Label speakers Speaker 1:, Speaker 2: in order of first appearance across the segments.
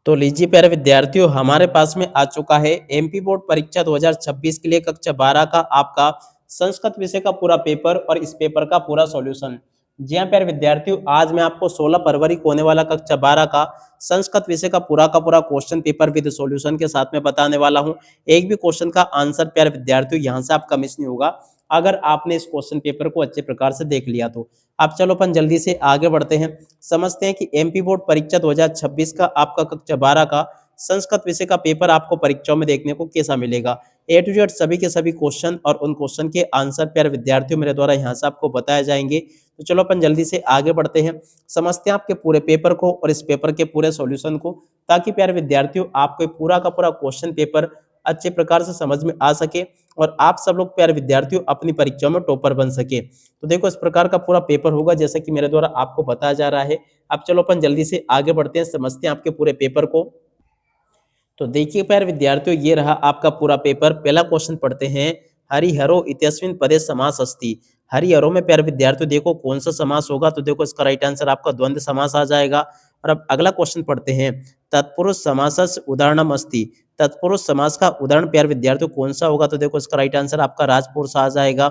Speaker 1: तो लीजिए प्यारे विद्यार्थियों, हमारे पास में आ चुका है एमपी बोर्ड परीक्षा 2026 के लिए कक्षा 12 का आपका संस्कृत विषय का पूरा पेपर और इस पेपर का पूरा सॉल्यूशन। जी हाँ प्यारे विद्यार्थियों, आज मैं आपको 16 फरवरी को होने वाला कक्षा 12 का संस्कृत विषय का पूरा क्वेश्चन पेपर विद सॉल्यूशन के साथ में बताने वाला हूँ। एक भी क्वेश्चन का आंसर प्यारे विद्यार्थियों यहाँ से आपका मिस नहीं होगा, अगर आपने इस क्वेश्चन पेपर को अच्छे प्रकार से देख लिया तो। अब चलो अपन जल्दी से आगे बढ़ते हैं, समझते हैं कि एमपी बोर्ड परीक्षा 2026 का आपका कक्षा 12 का संस्कृत विषय का पेपर आपको परीक्षाओं में देखने को कैसा मिलेगा। ए टू जेड सभी के सभी क्वेश्चन और उन क्वेश्चन के आंसर प्यारे विद्यार्थियों मेरे द्वारा यहाँ से आपको बताए जाएंगे। तो चलो अपन जल्दी से आगे बढ़ते हैं, समझते हैं आपके पूरे पेपर को और इस पेपर के पूरे सॉल्यूशन को, ताकि प्यारे विद्यार्थियों आपको पूरा का पूरा क्वेश्चन पेपर अच्छे प्रकार से समझ में आ सके और आप सब लोग प्यारे विद्यार्थियों अपनी परीक्षाओं में टॉपर बन सके। तो देखो इस प्रकार का पूरा पेपर होगा जैसा कि मेरे द्वारा आपको बताया जा रहा है। अब चलो अपन जल्दी से आगे बढ़ते हैं, समझते हैं आपके पूरे पेपर को। तो देखिए प्यारे विद्यार्थियों, ये रहा आपका पूरा पेपर। पहला क्वेश्चन पढ़ते हैं, हरिहरो इत्यस्मिन् पदे समास अस्ति। हरिहरो में प्यारे विद्यार्थियों देखो कौन सा समास होगा, तो देखो इसका राइट आंसर आपका द्वंद्व समास आ जाएगा। और अब अगला क्वेश्चन पढ़ते हैं, तत्पुरुष समासस्य उदाहरणम अस्ति। तत्पुरुष समास का उदाहरण प्यारे विद्यार्थियों कौन सा होगा, तो देखो इसका राइट आंसर आपका राजपुरुष आ जाएगा।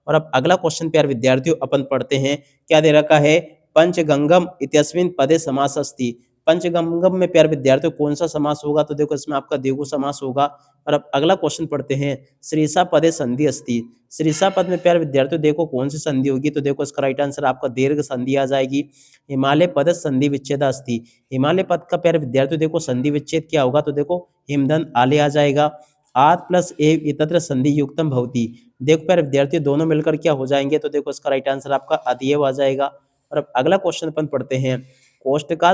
Speaker 1: और अब अगला क्वेश्चन प्यारे विद्यार्थियों अपन पढ़ते हैं, क्या दे रखा है, पंचगंगम इत्यस्मिन् पदे समास अस्ति। पंचगंगम में प्यारे विद्यार्थियों कौन सा समास होगा, तो देखो इसमें आपका द्विगु समास होगा। और अब अगला क्वेश्चन पढ़ते हैं, श्रीषा पदे संधि अस्ति। श्रीषा पद में प्यारे विद्यार्थियों देखो कौन सी संधि होगी, तो देखो इसका राइट आंसर आपका दीर्घ संधि आ जाएगी। हिमालय पद संधि विच्छेद अस्ति। हिमालय पद का प्यारे विद्यार्थियों देखो संधि विच्छेद क्या होगा, तो देखो हिमदंत आले आ जाएगा। आद प्लस ए इतत्र संधि युक्तम भवति। देखो प्यारे विद्यार्थियों दोनों मिलकर क्या हो जाएंगे, तो देखो इसका राइट आंसर आपका अदीय आ जाएगा। और अब अगला क्वेश्चन अपन पढ़ते हैं, कोष्टका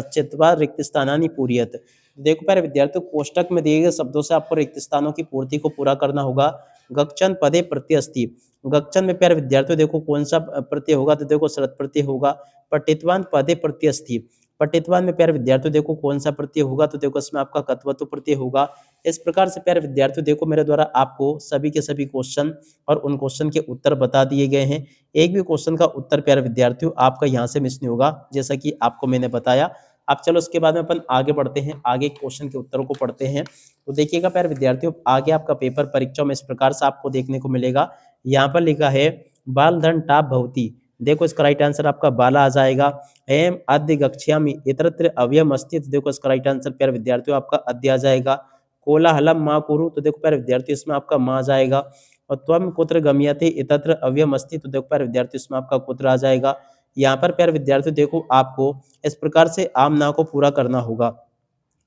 Speaker 1: चित्वा रिक्त स्थानानि पूरयत। देखो प्यारे विद्यार्थियों, कोष्टक में दिए गए शब्दों से आपको रिक्त स्थानों की पूर्ति को पूरा करना होगा। गक्षन पदे प्रत्यय अस्ति। गक्षन में प्यारे विद्यार्थियों देखो कौन सा प्रत्यय होगा, तो देखो शरत प्रत्यय होगा। पठितवान पदे प्रत्यय अस्ति। पठितवान में प्यारे विद्यार्थियों देखो कौन सा प्रत्यय होगा, तो देखो इसमें आपका कत्वत्व प्रत्यय होगा। इस प्रकार से प्यारे विद्यार्थियों देखो मेरे द्वारा आपको सभी के सभी क्वेश्चन और उन क्वेश्चन के उत्तर बता दिए गए हैं। एक भी क्वेश्चन का उत्तर प्यारे विद्यार्थियों आपका यहाँ से मिस नहीं होगा, जैसा कि आपको मैंने बताया। अब चलो उसके बाद में अपन आगे बढ़ते हैं, आगे क्वेश्चन के उत्तरों को पढ़ते हैं। तो देखिएगा प्यारे विद्यार्थियों, आगे आपका पेपर परीक्षा में इस प्रकार से आपको देखने को मिलेगा। यहाँ पर लिखा है, बाल धन टाप भवती। देखो इसका राइट आंसर आपका बाला आ जाएगा। एम अद्य गच्छामि इतरत्र अव्ययम अस्ति। तो देखो इसका राइट आंसर प्यारे विद्यार्थियों आपका अद्य आ जाएगा। कोलाहलम माँ कुरु। तो देखो प्यारे विद्यार्थियों इसमें आपका माँ आ जाएगा। और त्वम कुत्र गम्यते इतत्र अव्ययम अस्ति। तो देखो प्यारे विद्यार्थियों इसमें आपका कुत्र आ जाएगा। यहाँ पर प्यारे विद्यार्थियों देखो आपको इस प्रकार से आम ना को पूरा करना होगा।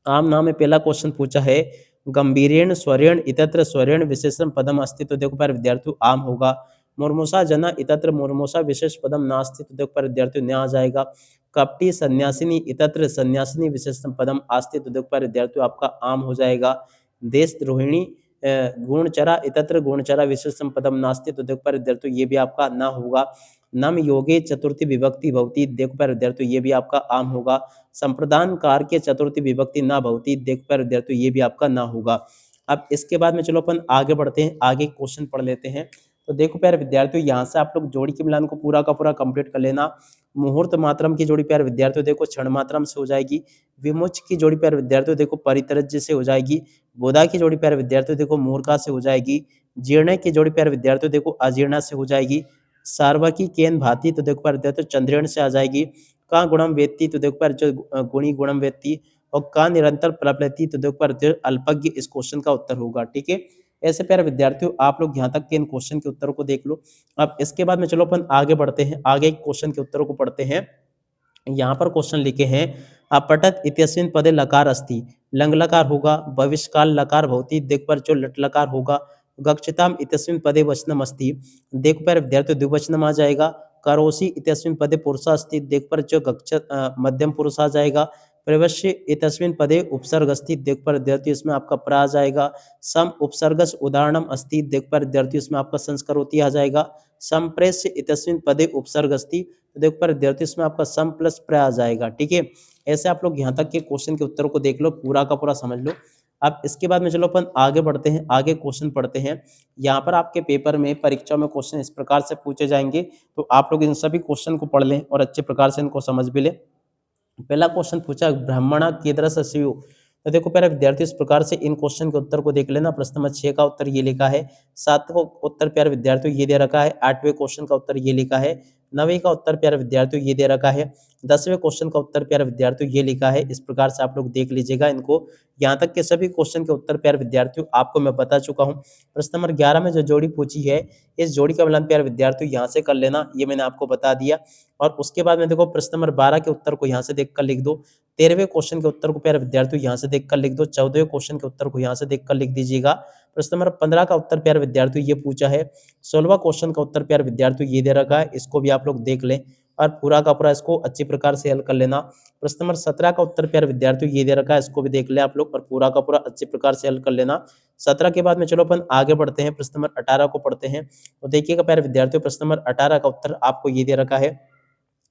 Speaker 1: आम नाम में पहला क्वेश्चन पूछा है, गंभीरेण स्वरेण इतत्र स्वरेण विशेषण पदम अस्ति। तो देखो प्यारे विद्यार्थियों आम होगा। मुर्मुषा जना इतत्र मुर्मुषा विशेष पदम नास्ति। तो देखो प्यारे विद्यार्थियों न्या आ जाएगा। कपटी सन्यासिनी इतत्र सन्यासिनी विशेषण पदम आस्ति। तो देखो प्यारे विद्यार्थियों आपका आम हो जाएगा। देशद्रोहिणी गुणचरा इतत्र गुणचरा विशेषण पदम नास्ति। तो देखो प्यारे विद्यार्थियों ये भी आपका ना होगा। नम योगे चतुर्थी विभक्ति भवती। देखो प्यारे विद्यार्थियों ये भी आपका आम होगा। संप्रदान कार के चतुर्थी विभक्ति ना भवती। देखो प्यारे विद्यार्थियों ये भी आपका ना होगा। अब इसके बाद में चलो अपन आगे बढ़ते हैं, आगे क्वेश्चन पढ़ लेते हैं। तो देखो प्यारे विद्यार्थियों, यहाँ से आप लोग जोड़ी के मिलान को पूरा का पूरा कंप्लीट कर लेना। मुहूर्त मात्रम की जोड़ी प्यारे विद्यार्थियों देखो क्षण मात्रम से हो जाएगी। विमुच की जोड़ी प्यारे विद्यार्थियों देखो परितरज्य से हो जाएगी। बोधा की जोड़ी प्यारे विद्यार्थियों देखो मूर्खा से हो जाएगी। जीर्ण की जोड़ी प्यारे विद्यार्थियों देखो अजीर्णा से हो जाएगी। सार्वकी केन भांति। तो देखो प्यारे विद्यार्थियों चंद्रेण से आ जाएगी। का गुणम वेत्ती। तो देखो प्यारे जो गुणी गुणम वेत्ती। और का निरंतर प्रप्लयति। तो देखो प्यारे अल्पज्ञ इस क्वेश्चन का उत्तर होगा। ठीक है, ऐसे प्यारे विद्यार्थियों आप लोग यहाँ तक के इन क्वेश्चन के उत्तरों को देख लो। अब इसके बाद में चलो अपन आगे बढ़ते हैं, आगे क्वेश्चन के उत्तरों को पढ़ते हैं। यहाँ पर क्वेश्चन लिखे हैं, अपठत इत्यस्मिन् पदे लकार अस्ति। लंग लकार होगा। भविष्यकाल लकार भवति। देख पर जो लट लकार होगा। गच्छताम इत्यस्मिन् पदे वचनम अस्ति। देख पर विद्यार्थियों द्विवचनम आ जाएगा। करोषि इत्यस्मिन् पदे पुरुषा अस्ति। देख पर जो मध्यम पुरुष आ जाएगा। प्रवश्य इत्यस्मिन् पदे उपसर्ग अस्ति। देख पर विद्यार्थियों इसमें आपका प्रा आ जाएगा। सम उपसर्गस उदाहरणम अस्ति। देख पर विद्यार्थियों इसमें आपका संस्करोति आ जाएगा। संप्रेष्य इत्यस्मिन् पदे उपसर्ग अस्ति। तो देखो पर विद्यार्थियों इसमें आपका सम प्लस प्र आ जाएगा। ठीक है, ऐसे आप लोग यहाँ तक के क्वेश्चन के उत्तरों को देख लो, पूरा का पूरा समझ लो। अब इसके बाद में चलो अपन आगे बढ़ते हैं, आगे क्वेश्चन पढ़ते हैं। यहाँ पर आपके पेपर में परीक्षा में क्वेश्चन इस प्रकार से पूछे जाएंगे, तो आप लोग इन सभी क्वेश्चन को पढ़ लें और अच्छे प्रकार से इनको समझ भी लें। पहला क्वेश्चन पूछा ब्राह्मणा कीदृश स्यु। तो देखो प्यारे विद्यार्थी इस प्रकार से इन क्वेश्चन के उत्तर को देख लेना। प्रश्न नंबर 6 का उत्तर ये लिखा है, 7वां उत्तर प्यारे विद्यार्थियों ये दे रखा है, 8वें क्वेश्चन का उत्तर ये लिखा है, 9वीं का उत्तर प्यारे विद्यार्थियों ये दे रखा है, 10वें क्वेश्चन का उत्तर प्यारे विद्यार्थियों ये लिखा है। इस प्रकार से आप लोग देख लीजिएगा इनको। यहाँ तक के सभी क्वेश्चन के उत्तर प्यारे विद्यार्थियों आपको मैं बता चुका हूँ। प्रश्न नंबर 11 में जो जोड़ी पूछी है, इस जोड़ी का मिलान प्यारे विद्यार्थियों यहाँ से कर लेना, ये मैंने आपको बता दिया। और उसके बाद में देखो प्रश्न नंबर 12 के उत्तर को यहाँ से देख कर लिख दो, 13वें क्वेश्चन के उत्तर को प्यारे विद्यार्थियों यहाँ से देख कर लिख दो, 14वें क्वेश्चन के उत्तर को यहाँ से देख कर लिख दीजिएगा। प्रश्न नंबर 15 का उत्तर प्यारे विद्यार्थियों ये पूछा है, 16वां क्वेश्चन का उत्तर प्यारे विद्यार्थियों ये दे रखा है, इसको भी आप लोग देख लें और पूरा का पूरा इसको अच्छी प्रकार से हल कर लेना। प्रश्न नंबर 17 का उत्तर प्यारे विद्यार्थियों ये दे रखा है, इसको भी देख ले आप लोग और पूरा का पूरा अच्छी प्रकार से हल कर लेना। 17 के बाद में चलो अपन आगे बढ़ते हैं, प्रश्न नंबर 18 को पढ़ते हैं। तो देखिएगा प्यारे विद्यार्थियों प्रश्न नंबर 18 का उत्तर आपको ये दे रखा है।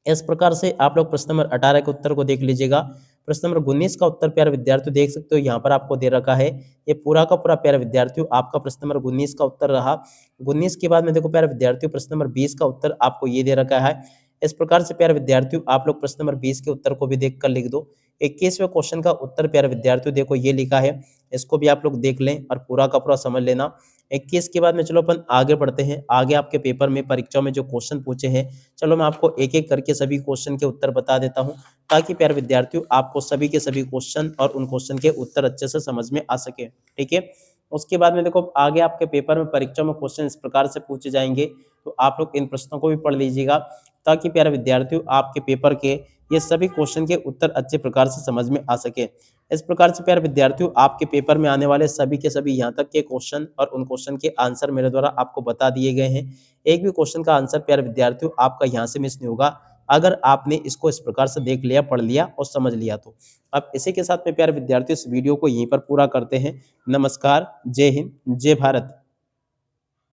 Speaker 1: इस प्रकार से आप लोग प्रश्न नंबर 18 के उत्तर को देख लीजिएगा। प्रश्न नंबर 19 का उत्तर प्यारे विद्यार्थियों देख सकते हो यहाँ पर आपको दे रखा है। ये पूरा का पूरा प्यारे विद्यार्थियों आपका प्रश्न नंबर 19 का उत्तर रहा। 19 के बाद में देखो प्यारे विद्यार्थियों प्रश्न नंबर 20 का उत्तर आपको ये दे रखा है। इस प्रकार से प्यारे विद्यार्थियों आप लोग प्रश्न नंबर 20 के उत्तर को भी देख कर लिख दो। 21वें क्वेश्चन का उत्तर प्यारे विद्यार्थियों देखो ये लिखा है, इसको भी आप लोग देख लें और पूरा का पूरा समझ लेना। 21 के बाद में चलो अपन आगे बढ़ते हैं। आगे आपके पेपर में परीक्षाओं में जो क्वेश्चन पूछे हैं, चलो मैं आपको एक-एक करके सभी क्वेश्चन के उत्तर बता देता हूँ, ताकि प्यारे विद्यार्थियों आपको सभी के सभी क्वेश्चन और उन क्वेश्चन के उत्तर अच्छे से समझ में आ सके। ठीक है? उसके बाद में देखो आगे आपके पेपर में परीक्षा में क्वेश्चन इस प्रकार से पूछे जाएँगे, तो आप लोग इन प्रश्नों को भी पढ़ लीजिएगा, ताकि प्यारे विद्यार्थियों आपके पेपर के ये सभी क्वेश्चन के उत्तर अच्छे प्रकार से समझ में आ सके। इस प्रकार से प्यारे विद्यार्थियों आपके पेपर में आने वाले सभी के सभी यहाँ तक के क्वेश्चन और उन क्वेश्चन के आंसर मेरे द्वारा आपको बता दिए गए हैं। एक भी क्वेश्चन का आंसर प्यारे विद्यार्थियों आपका यहाँ से मिस नहीं होगा, अगर आपने इसको इस प्रकार से देख लिया, पढ़ लिया और समझ लिया तो। अब इसी के साथ में प्यारे विद्यार्थियों इस वीडियो को यहीं पर पूरा करते हैं। नमस्कार, जय हिंद, जय भारत।